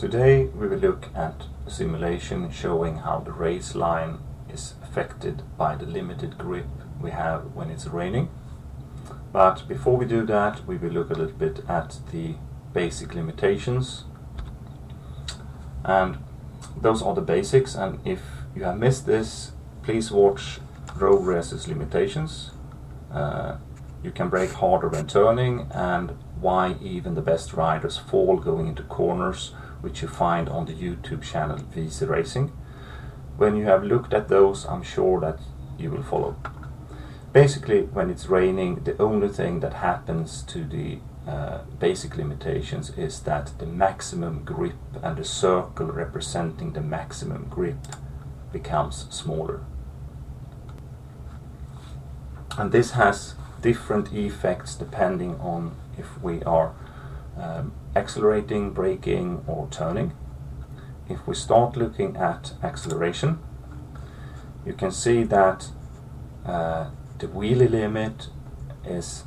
Today we will look at a simulation showing how the race line is affected by the limited grip we have when it's raining. But before we do that, we will look a little bit at the basic limitations, and those are the basics. And if you have missed this, please watch road races limitations. You can brake harder when turning, and why even the best riders fall going into corners, which you find on the YouTube channel VC Racing. When you have looked at those, I'm sure that you will follow. Basically, when it's raining, the only thing that happens to the basic limitations is that the maximum grip and the circle representing the maximum grip becomes smaller. And this has different effects depending on if we are accelerating, braking or turning. If we start looking at acceleration, you can see that the wheelie limit is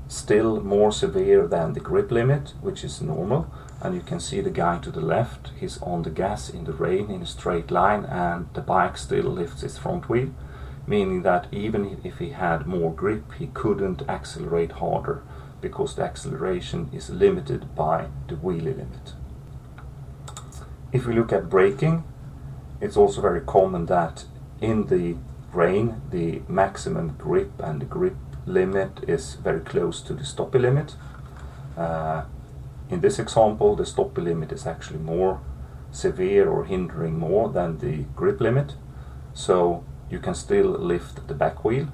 still more severe than the grip limit, which is normal. And you can see the guy to the left, he's on the gas in the rain in a straight line, and the bike still lifts its front wheel, meaning that even if he had more grip, he couldn't accelerate harder because the acceleration is limited by the wheelie limit. If we look at braking, it's also very common that in the rain the maximum grip and the grip limit is very close to the stoppie limit. In this example, the stoppie limit is actually more severe or hindering more than the grip limit, so you can still lift the back wheel,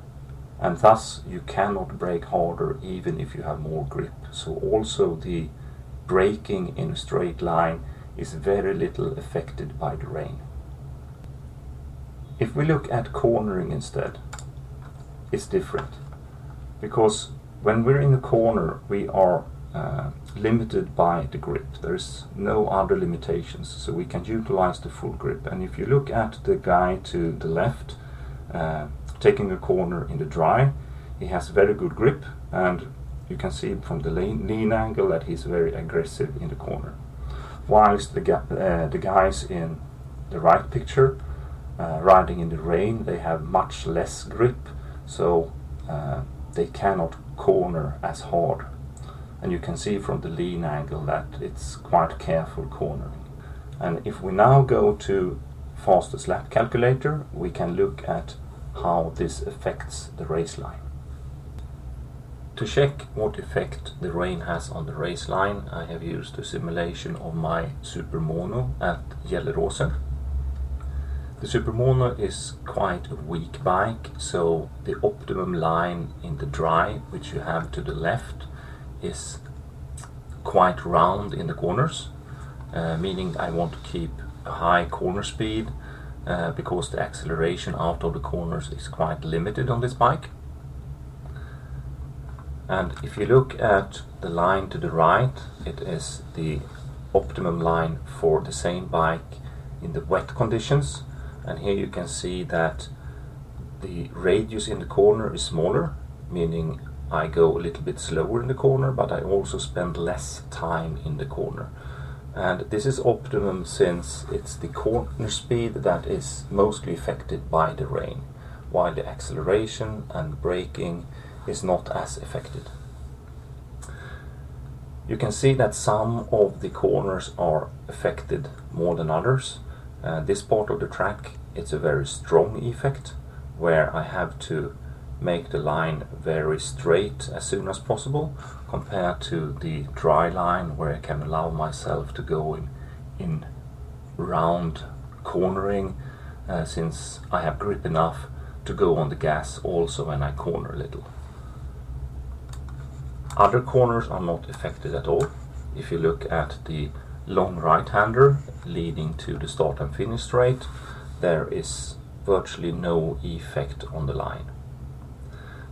and thus you cannot brake harder even if you have more grip. So also the braking in a straight line is very little affected by the rain. If we look at cornering instead, it's different, because when we're in the corner we are limited by the grip. There's no other limitations, so we can utilize the full grip. And if you look at the guy to the left taking a corner in the dry, he has very good grip, and you can see from the lean angle that he's very aggressive in the corner. Whilst the guys in the right picture riding in the rain, they have much less grip, so they cannot corner as hard. And you can see from the lean angle that it's quite careful cornering. And if we now go to fastest lap calculator, we can look at how this affects the race line. To check what effect the rain has on the race line, I have used a simulation of my Super Mono at Gelleråsen. The Super Mono is quite a weak bike, so the optimum line in the dry, which you have to the left, is quite round in the corners, meaning I want to keep a high corner speed because the acceleration out of the corners is quite limited on this bike. And if you look at the line to the right, it is the optimum line for the same bike in the wet conditions. And here you can see that the radius in the corner is smaller, meaning I go a little bit slower in the corner, but I also spend less time in the corner. And this is optimum since it's the corner speed that is mostly affected by the rain, while the acceleration and braking is not as affected. You can see that some of the corners are affected more than others. This part of the track, it's a very strong effect, where I have to make the line very straight as soon as possible, compared to the dry line where I can allow myself to go in round cornering, since I have grip enough to go on the gas also when I corner a little. Other corners are not affected at all. If you look at the long right-hander leading to the start and finish straight, there is virtually no effect on the line.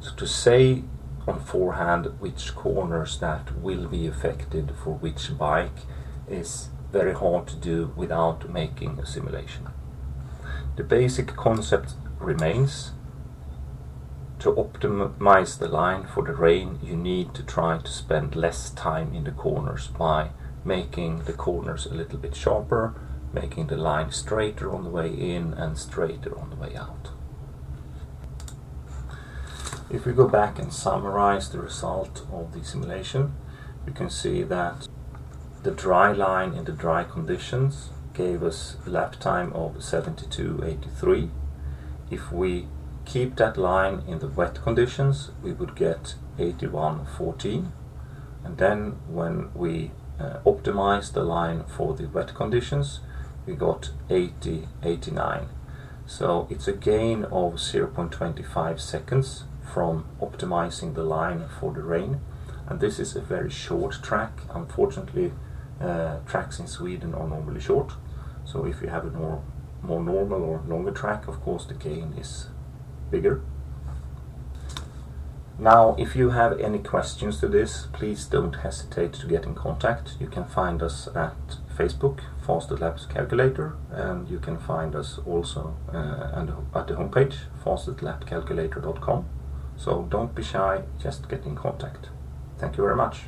So to say on forehand which corners that will be affected for which bike is very hard to do without making a simulation. The basic concept remains. To optimize the line for the rain, you need to try to spend less time in the corners by making the corners a little bit sharper, making the line straighter on the way in and straighter on the way out. If we go back and summarize the result of the simulation, you can see that the dry line in the dry conditions gave us a lap time of 72.83. If we keep that line in the wet conditions, we would get 81.14. And then when we optimize the line for the wet conditions, we got 80.89. So it's a gain of 0.25 seconds from optimizing the line for the rain. And this is a very short track. Unfortunately, tracks in Sweden are normally short. So if you have a more normal or longer track, of course the gain is bigger. Now, if you have any questions to this, please don't hesitate to get in contact. You can find us at Facebook, Fastest Laps Calculator, and you can find us also at the homepage, fastestlapcalculator.com. So don't be shy, just get in contact. Thank you very much.